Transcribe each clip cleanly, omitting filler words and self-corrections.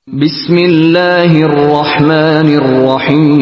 بسم اللہ الرحمن الرحیم۔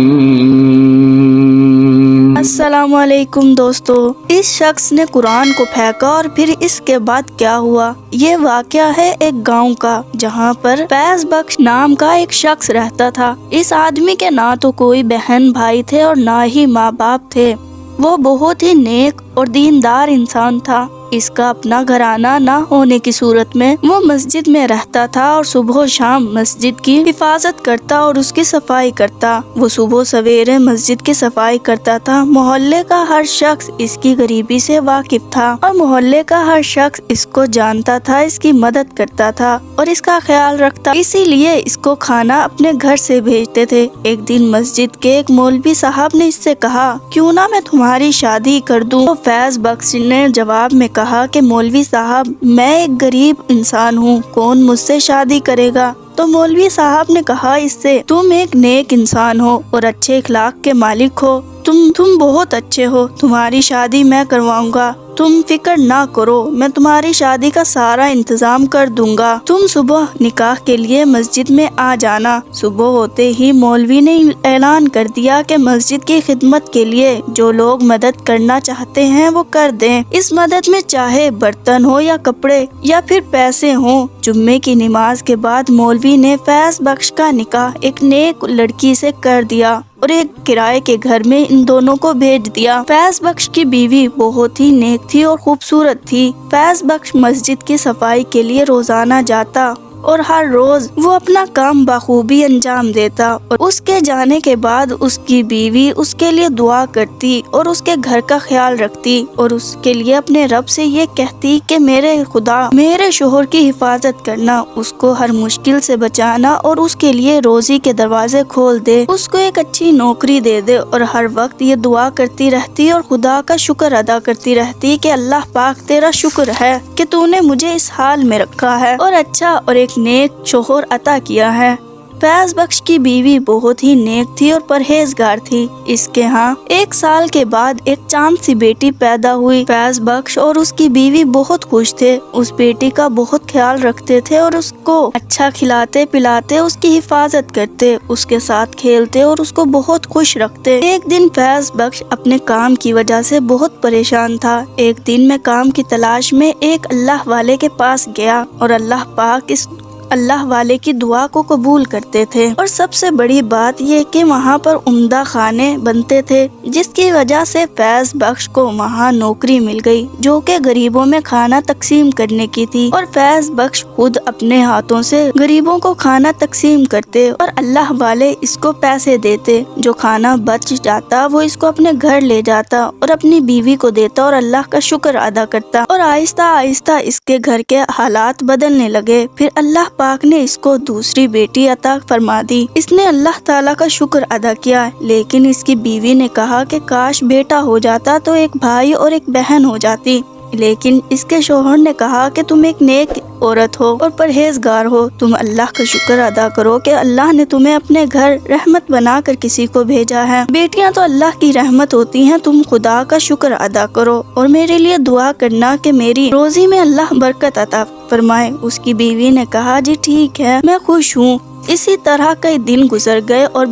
السلام علیکم دوستو۔ اس شخص نے قرآن کو پھینکا اور پھر اس کے بعد کیا ہوا؟ یہ واقعہ ہے ایک گاؤں کا، جہاں پر فیض بخش نام کا ایک شخص رہتا تھا۔ اس آدمی کے نہ تو کوئی بہن بھائی تھے اور نہ ہی ماں باپ تھے۔ وہ بہت ہی نیک اور دیندار انسان تھا۔ اس کا اپنا گھرانہ نہ ہونے کی صورت میں وہ مسجد میں رہتا تھا اور صبح و شام مسجد کی حفاظت کرتا اور اس کی صفائی کرتا۔ وہ صبح سویرے مسجد کی صفائی کرتا تھا۔ محلے کا ہر شخص اس کی غریبی سے واقف تھا اور محلے کا ہر شخص اس کو جانتا تھا، اس کی مدد کرتا تھا اور اس کا خیال رکھتا، اسی لیے اس کو کھانا اپنے گھر سے بھیجتے تھے۔ ایک دن مسجد کے ایک مولوی صاحب نے اس سے کہا، کیوں نہ میں تمہاری شادی کر دوں؟ تو فیض بخش نے جواب میں کہا کہ مولوی صاحب، میں ایک غریب انسان ہوں، کون مجھ سے شادی کرے گا؟ تو مولوی صاحب نے کہا اس سے، تم ایک نیک انسان ہو اور اچھے اخلاق کے مالک ہو، تم بہت اچھے ہو، تمہاری شادی میں کرواؤں گا، تم فکر نہ کرو، میں تمہاری شادی کا سارا انتظام کر دوں گا، تم صبح نکاح کے لیے مسجد میں آ جانا۔ صبح ہوتے ہی مولوی نے اعلان کر دیا کہ مسجد کی خدمت کے لیے جو لوگ مدد کرنا چاہتے ہیں وہ کر دیں۔ اس مدد میں چاہے برتن ہو یا کپڑے یا پھر پیسے ہوں۔ جمعے کی نماز کے بعد مولوی نے فیض بخش کا نکاح ایک نیک لڑکی سے کر دیا اور ایک کرائے کے گھر میں ان دونوں کو بھیج دیا۔ فیض بخش کی بیوی بہت ہی نیک تھی اور خوبصورت تھی۔ فیض بخش مسجد کی صفائی کے لیے روزانہ جاتا اور ہر روز وہ اپنا کام بخوبی انجام دیتا، اور اس کے جانے کے بعد اس کی بیوی اس کے لیے دعا کرتی اور اس کے گھر کا خیال رکھتی اور اس کے لیے اپنے رب سے یہ کہتی کہ میرے خدا میرے شوہر کی حفاظت کرنا، اس کو ہر مشکل سے بچانا اور اس کے لیے روزی کے دروازے کھول دے، اس کو ایک اچھی نوکری دے دے، اور ہر وقت یہ دعا کرتی رہتی اور خدا کا شکر ادا کرتی رہتی کہ اللہ پاک تیرا شکر ہے کہ تو نے مجھے اس حال میں رکھا ہے اور اچھا اور ایک نیک شوہر عطا کیا ہے۔ فیض بخش کی بیوی بہت ہی نیک تھی اور پرہیزگار تھی۔ اس کے ہاں 1 سال کے بعد ایک چاند سی بیٹی پیدا ہوئی۔ فیض بخش اور اس کی بیوی بہت خوش تھے، اس بیٹی کا بہت خیال رکھتے تھے اور اس کو اچھا کھلاتے پلاتے، اس کی حفاظت کرتے، اس کے ساتھ کھیلتے اور اس کو بہت خوش رکھتے۔ ایک دن فیض بخش اپنے کام کی وجہ سے بہت پریشان تھا۔ ایک دن میں کام کی تلاش میں ایک اللہ والے کے پاس گیا اور اللہ پاک اس اللہ والے کی دعا کو قبول کرتے تھے، اور سب سے بڑی بات یہ کہ وہاں پر عمدہ کھانے بنتے تھے، جس کی وجہ سے فیض بخش کو وہاں نوکری مل گئی جو کہ غریبوں میں کھانا تقسیم کرنے کی تھی، اور فیض بخش خود اپنے ہاتھوں سے غریبوں کو کھانا تقسیم کرتے اور اللہ والے اس کو پیسے دیتے۔ جو کھانا بچ جاتا وہ اس کو اپنے گھر لے جاتا اور اپنی بیوی کو دیتا اور اللہ کا شکر ادا کرتا، اور آہستہ آہستہ اس کے گھر کے حالات بدلنے لگے۔ پھر اللہ پاک نے اس کو دوسری بیٹی عطا فرما دی۔ اس نے اللہ تعالیٰ کا شکر ادا کیا، لیکن اس کی بیوی نے کہا کہ کاش بیٹا ہو جاتا تو ایک بھائی اور ایک بہن ہو جاتی، لیکن اس کے شوہر نے کہا کہ تم ایک نیک عورت ہو اور پرہیزگار ہو، تم اللہ کا شکر ادا کرو کہ اللہ نے تمہیں اپنے گھر رحمت بنا کر کسی کو بھیجا ہے۔ بیٹیاں تو اللہ کی رحمت ہوتی ہیں، تم خدا کا شکر ادا کرو اور میرے لیے دعا کرنا کہ میری روزی میں اللہ برکت عطا فرمائے۔ اس کی بیوی نے کہا جی ٹھیک ہے، میں خوش ہوں۔ اسی طرح کئی دن گزر گئے اور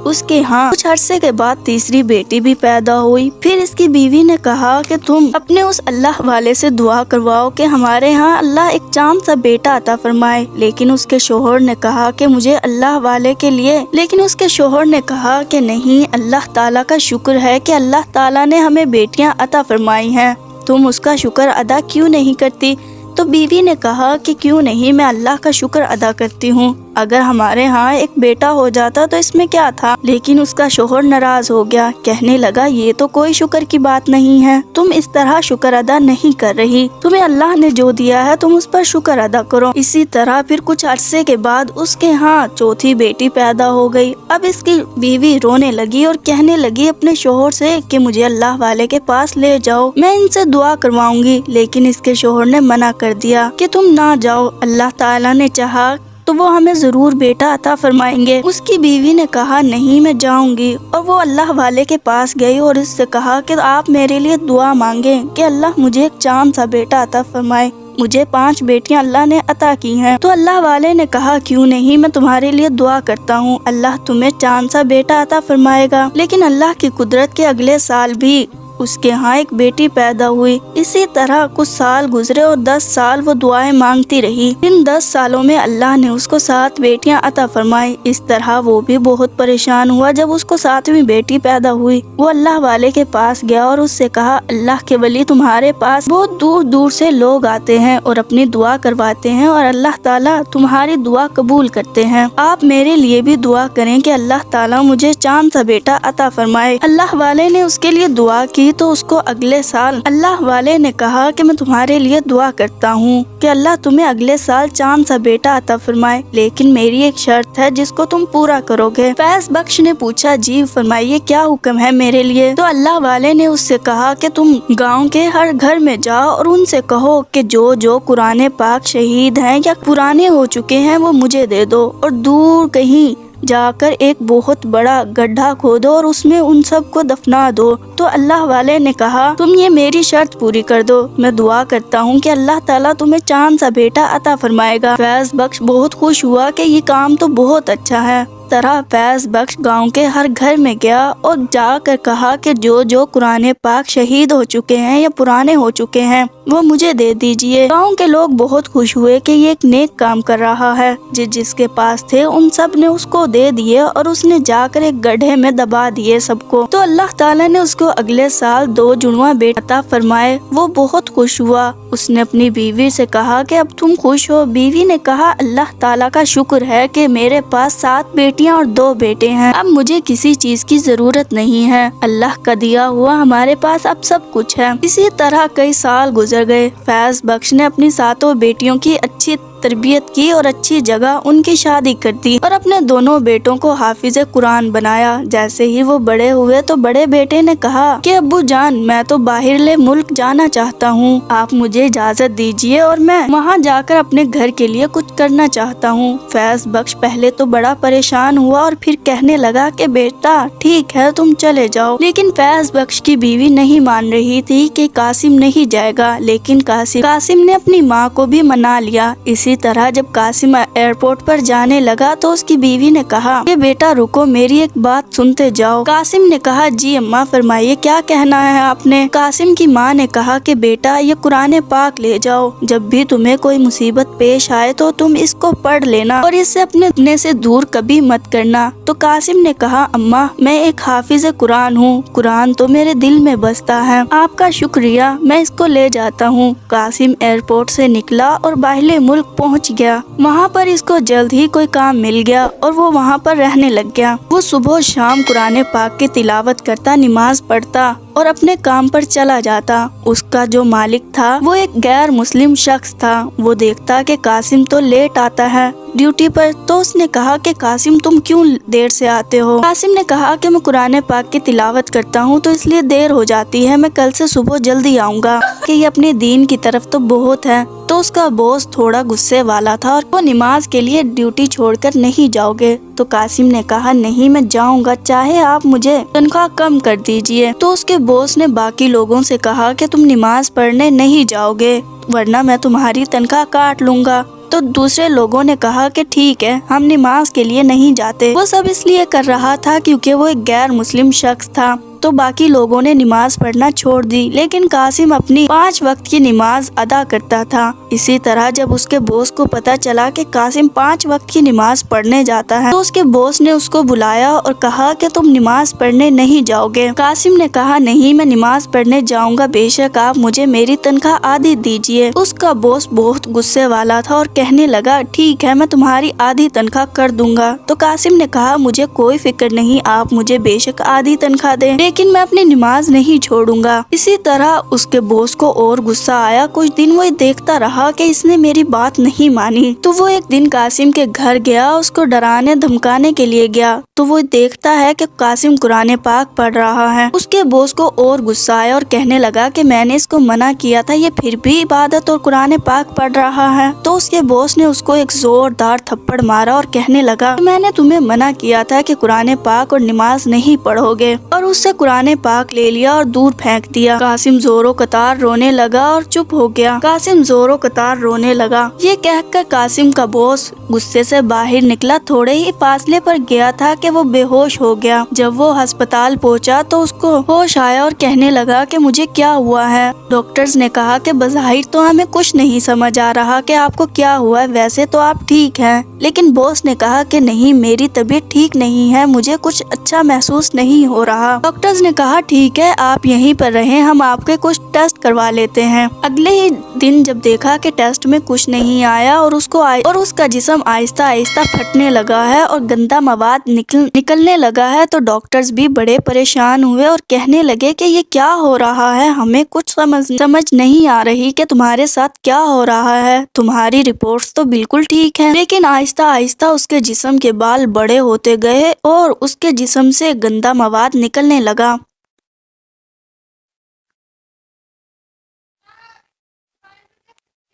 اس کے ہاں کچھ عرصے کے بعد تیسری بیٹی بھی پیدا ہوئی۔ پھر اس کی بیوی نے کہا کہ تم اپنے اس اللہ والے سے دعا کرواؤ کہ ہمارے ہاں اللہ ایک چاند سا بیٹا عطا فرمائے، لیکن اس کے شوہر نے کہا کہ مجھے اللہ والے کے لیے، لیکن اس کے شوہر نے کہا کہ نہیں، اللہ تعالیٰ کا شکر ہے کہ اللہ تعالیٰ نے ہمیں بیٹیاں عطا فرمائی ہیں، تم اس کا شکر ادا کیوں نہیں کرتی؟ تو بیوی نے کہا کہ کیوں نہیں، میں اللہ کا شکر ادا کرتی ہوں، اگر ہمارے ہاں ایک بیٹا ہو جاتا تو اس میں کیا تھا؟ لیکن اس کا شوہر ناراض ہو گیا، کہنے لگا یہ تو کوئی شکر کی بات نہیں ہے، تم اس طرح شکر ادا نہیں کر رہی، تمہیں اللہ نے جو دیا ہے تم اس پر شکر ادا کرو۔ اسی طرح پھر کچھ عرصے کے بعد اس کے ہاں چوتھی بیٹی پیدا ہو گئی۔ اب اس کی بیوی رونے لگی اور کہنے لگی اپنے شوہر سے کہ مجھے اللہ والے کے پاس لے جاؤ، میں ان سے دعا کرواؤں گی، لیکن اس کے شوہر نے منع کر دیا کہ تم نہ جاؤ، اللہ تعالیٰ نے چاہا تو وہ ہمیں ضرور بیٹا عطا فرمائیں گے۔ اس کی بیوی نے کہا نہیں، میں جاؤں گی، اور وہ اللہ والے کے پاس گئی اور اس سے کہا کہ آپ میرے لیے دعا مانگیں کہ اللہ مجھے ایک چاند سا بیٹا عطا فرمائے۔ مجھے 5 بیٹیاں اللہ نے عطا کی ہیں۔ تو اللہ والے نے کہا کیوں نہیں، میں تمہارے لیے دعا کرتا ہوں، اللہ تمہیں چاند سا بیٹا عطا فرمائے گا۔ لیکن اللہ کی قدرت کے اگلے سال بھی اس کے ہاں ایک بیٹی پیدا ہوئی۔ اسی طرح کچھ سال گزرے اور 10 سال وہ دعائیں مانگتی رہی۔ ان 10 سالوں میں اللہ نے اس کو 7 بیٹیاں عطا فرمائی۔ اس طرح وہ بھی بہت پریشان ہوا۔ جب اس کو 7ویں بیٹی پیدا ہوئی، وہ اللہ والے کے پاس گیا اور اس سے کہا، اللہ کے ولی، تمہارے پاس بہت دور دور سے لوگ آتے ہیں اور اپنی دعا کرواتے ہیں اور اللہ تعالیٰ تمہاری دعا قبول کرتے ہیں، آپ میرے لیے بھی دعا کریں کہ اللہ تعالیٰ مجھے چاند سا بیٹا عطا فرمائے۔ اللہ والے نے اس کے لیے دعا کی تو اس کو اگلے سال اللہ والے نے کہا کہ میں تمہارے لیے دعا کرتا ہوں کہ اللہ تمہیں اگلے سال چاند سا بیٹا عطا فرمائے، لیکن میری ایک شرط ہے جس کو تم پورا کرو گے۔ فیض بخش نے پوچھا، جی فرمائیے، کیا حکم ہے میرے لیے؟ تو اللہ والے نے اس سے کہا کہ تم گاؤں کے ہر گھر میں جاؤ اور ان سے کہو کہ جو قرآن پاک شہید ہیں یا پرانے ہو چکے ہیں وہ مجھے دے دو، اور دور کہیں جا کر ایک بہت بڑا گڈھا کھودو اور اس میں ان سب کو دفنا دو۔ تو اللہ والے نے کہا، تم یہ میری شرط پوری کر دو، میں دعا کرتا ہوں کہ اللہ تعالیٰ تمہیں چاند سا بیٹا عطا فرمائے گا۔ فیض بخش بہت خوش ہوا کہ یہ کام تو بہت اچھا ہے۔ طرح فیض بخش گاؤں کے ہر گھر میں گیا اور جا کر کہا کہ جو قرآن پاک شہید ہو چکے ہیں یا پرانے ہو چکے ہیں وہ مجھے دے دیجئے۔ گاؤں کے لوگ بہت خوش ہوئے کہ یہ ایک نیک کام کر رہا ہے۔ جس کے پاس تھے ان سب نے اس کو دے دیے اور اس نے جا کر ایک گڈھے میں دبا دیے سب کو۔ تو اللہ تعالیٰ نے اس کو اگلے سال 2 جڑواں بیٹے عطا فرمائے۔ وہ بہت خوش ہوا۔ اس نے اپنی بیوی سے کہا کہ اب تم خوش ہو؟ بیوی نے کہا، اللہ تعالیٰ کا شکر ہے کہ میرے پاس 7 بیٹیاں اور 2 بیٹے ہیں، اب مجھے کسی چیز کی ضرورت نہیں ہے، اللہ کا دیا ہوا ہمارے پاس اب سب کچھ ہے۔ اسی طرح کئی سال گزر گئے۔ فیض بخش نے اپنی 7 بیٹیوں کی اچھی تربیت کی اور اچھی جگہ ان کی شادی کر دی اور اپنے دونوں بیٹوں کو حافظ قرآن بنایا۔ جیسے ہی وہ بڑے ہوئے تو بڑے بیٹے نے کہا کہ ابو جان، میں تو باہرلے ملک جانا چاہتا ہوں، آپ مجھے اجازت دیجیے اور میں وہاں جا کر اپنے گھر کے لیے کچھ کرنا چاہتا ہوں۔ فیض بخش پہلے تو بڑا پریشان ہوا اور پھر کہنے لگا کہ بیٹا ٹھیک ہے تم چلے جاؤ، لیکن فیض بخش کی بیوی نہیں مان رہی تھی کہ قاسم نہیں جائے گا، لیکن قاسم نے اپنی ماں کو بھی منا لیا۔ اسی طرح جب قاسم ایئرپورٹ پر جانے لگا تو اس کی بیوی نے کہا کہ بیٹا رکو، میری ایک بات سنتے جاؤ۔ قاسم نے کہا، جی اماں فرمائیے، کیا کہنا ہے آپ نے؟ قاسم کی ماں نے کہا کہ بیٹا یہ قرآن پاک لے جاؤ، جب بھی تمہیں کوئی مصیبت پیش آئے تو تم اس کو پڑھ لینا اور اس سے اپنے سے دور کبھی مت کرنا۔ تو قاسم نے کہا، اماں میں ایک حافظ قرآن ہوں، قرآن تو میرے دل میں بستا ہے، آپ کا شکریہ، میں اس کو لے جاتا ہوں۔ قاسم ایئرپورٹ سے نکلا اور باہرلے ملک پہنچ گیا۔ وہاں پر اس کو جلد ہی کوئی کام مل گیا اور وہ وہاں پر رہنے لگ گیا۔ وہ صبح و شام قرآن پاک کی تلاوت کرتا، نماز پڑھتا اور اپنے کام پر چلا جاتا۔ اس کا جو مالک تھا وہ ایک غیر مسلم شخص تھا۔ وہ دیکھتا کہ قاسم تو لیٹ آتا ہے ڈیوٹی پر، تو اس نے کہا کہ قاسم تم کیوں دیر سے آتے ہو؟ قاسم نے کہا کہ میں قرآن پاک کی تلاوت کرتا ہوں تو اس لیے دیر ہو جاتی ہے، میں کل سے صبح جلدی آؤں گا، کہ یہ اپنے دین کی طرف تو بہت ہے۔ تو اس کا باس تھوڑا غصے والا تھا اور وہ نماز کے لیے ڈیوٹی چھوڑ کر نہیں جاؤ گے؟ تو قاسم نے کہا نہیں میں جاؤں گا، چاہے آپ مجھے تنخواہ کم کر دیجئے۔ تو اس کے باس نے باقی لوگوں سے کہا کہ تم نماز پڑھنے نہیں جاؤ گے ورنہ میں تمہاری تنخواہ کاٹ لوں گا۔ تو دوسرے لوگوں نے کہا کہ ٹھیک ہے، ہم نماز کے لیے نہیں جاتے۔ وہ سب اس لیے کر رہا تھا کیونکہ وہ ایک غیر مسلم شخص تھا۔ تو باقی لوگوں نے نماز پڑھنا چھوڑ دی، لیکن قاسم اپنی 5 وقت کی نماز ادا کرتا تھا۔ اسی طرح جب اس کے باس کو پتا چلا کہ قاسم 5 وقت کی نماز پڑھنے جاتا ہے تو اس کے باس نے اس کو بلایا اور کہا کہ تم نماز پڑھنے نہیں جاؤ گے؟ قاسم نے کہا نہیں میں نماز پڑھنے جاؤں گا، بے شک آپ مجھے میری تنخواہ آدھی دیجیے۔ اس کا باس بہت غصے والا تھا اور کہنے لگا ٹھیک ہے میں تمہاری آدھی تنخواہ کر دوں گا۔ تو قاسم نے کہا مجھے کوئی فکر نہیں، آپ مجھے بے شک آدھی تنخواہ دیں، لیکن میں اپنی نماز نہیں چھوڑوں گا۔ اسی طرح اس کے باس کو اور غصہ آیا۔ کچھ دن وہ دیکھتا رہا کہ اس نے میری بات نہیں مانی، تو وہ ایک دن قاسم کے گھر گیا، اس کو ڈرانے دھمکانے کے لیے گیا۔ تو وہ دیکھتا ہے کہ قاسم قرآن پاک پڑھ رہا ہے۔ اس کے باس کو اور غصہ آیا اور کہنے لگا کہ میں نے اس کو منع کیا تھا، یہ پھر بھی عبادت اور قرآن پاک پڑھ رہا ہے۔ تو اس کے باس نے اس کو ایک زوردار تھپڑ مارا اور کہنے لگا کہ میں نے تمہیں منع کیا تھا کہ قرآن پاک اور نماز نہیں پڑھو گے، اور اس سے قرآن پاک لے لیا اور دور پھینک دیا۔ قاسم زوروں قطار رونے لگا اور چپ ہو گیا۔ قاسم زوروں قطار رونے لگا۔ یہ کہہ کر قاسم کا باس غصے سے باہر نکلا۔ تھوڑے ہی فاصلے پر گیا تھا کہ وہ بے ہوش ہو گیا۔ جب وہ ہسپتال پہنچا تو اس کو ہوش آیا اور کہنے لگا کہ مجھے کیا ہوا ہے۔ ڈاکٹرز نے کہا کہ بظاہر تو ہمیں کچھ نہیں سمجھ آ رہا کہ آپ کو کیا ہوا ہے، ویسے تو آپ ٹھیک ہیں۔ لیکن باس نے کہا کہ نہیں، میری طبیعت ٹھیک نہیں ہے، مجھے کچھ اچھا محسوس نہیں ہو رہا۔ ڈاکٹرز نے کہا ٹھیک ہے، آپ یہیں پر رہیں، ہم آپ کے کچھ ٹیسٹ کروا لیتے ہیں۔ اگلے ہی دن جب دیکھا کہ ٹیسٹ میں کچھ نہیں آیا اور اس کا جسم آہستہ آہستہ پھٹنے لگا ہے اور گندا مواد نکلنے لگا ہے تو ڈاکٹرز بھی بڑے پریشان ہوئے اور کہنے لگے کہ یہ کیا ہو رہا ہے، ہمیں کچھ سمجھ نہیں آ رہی کہ تمہارے ساتھ کیا ہو رہا ہے۔ تمہاری رپورٹس تو بالکل ٹھیک ہیں، لیکن آہستہ آہستہ اس کے جسم کے بال بڑے ہوتے گئے اور اس کے جسم سے گندا مواد نکلنے لگا۔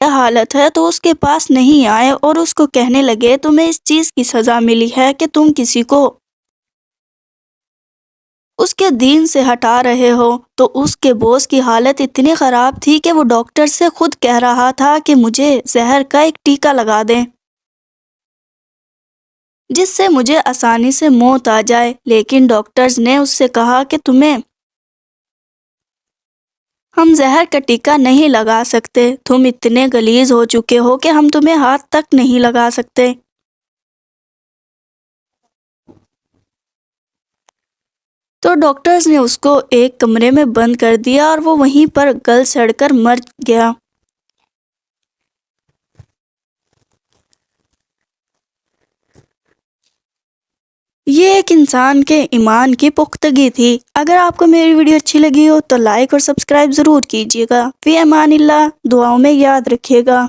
حالت ہے تو اس کے پاس نہیں آئے اور اس کو کہنے لگے تمہیں اس چیز کی سزا ملی ہے کہ تم کسی کو اس کے دین سے ہٹا رہے ہو۔ تو اس کے باس کی حالت اتنی خراب تھی کہ وہ ڈاکٹر سے خود کہہ رہا تھا کہ مجھے زہر کا ایک ٹیکا لگا دیں جس سے مجھے آسانی سے موت آ جائے، لیکن ڈاکٹرز نے اس سے کہا کہ ہم زہر کا ٹیکا نہیں لگا سکتے، تم اتنے غلیظ ہو چکے ہو کہ ہم تمہیں ہاتھ تک نہیں لگا سکتے۔ تو ڈاکٹرز نے اس کو ایک کمرے میں بند کر دیا اور وہ وہیں پر گل سڑ کر مر گیا۔ یہ ایک انسان کے ایمان کی پختگی تھی۔ اگر آپ کو میری ویڈیو اچھی لگی ہو تو لائک اور سبسکرائب ضرور کیجیے گا۔ فی امان اللہ، دعاؤں میں یاد رکھیے گا۔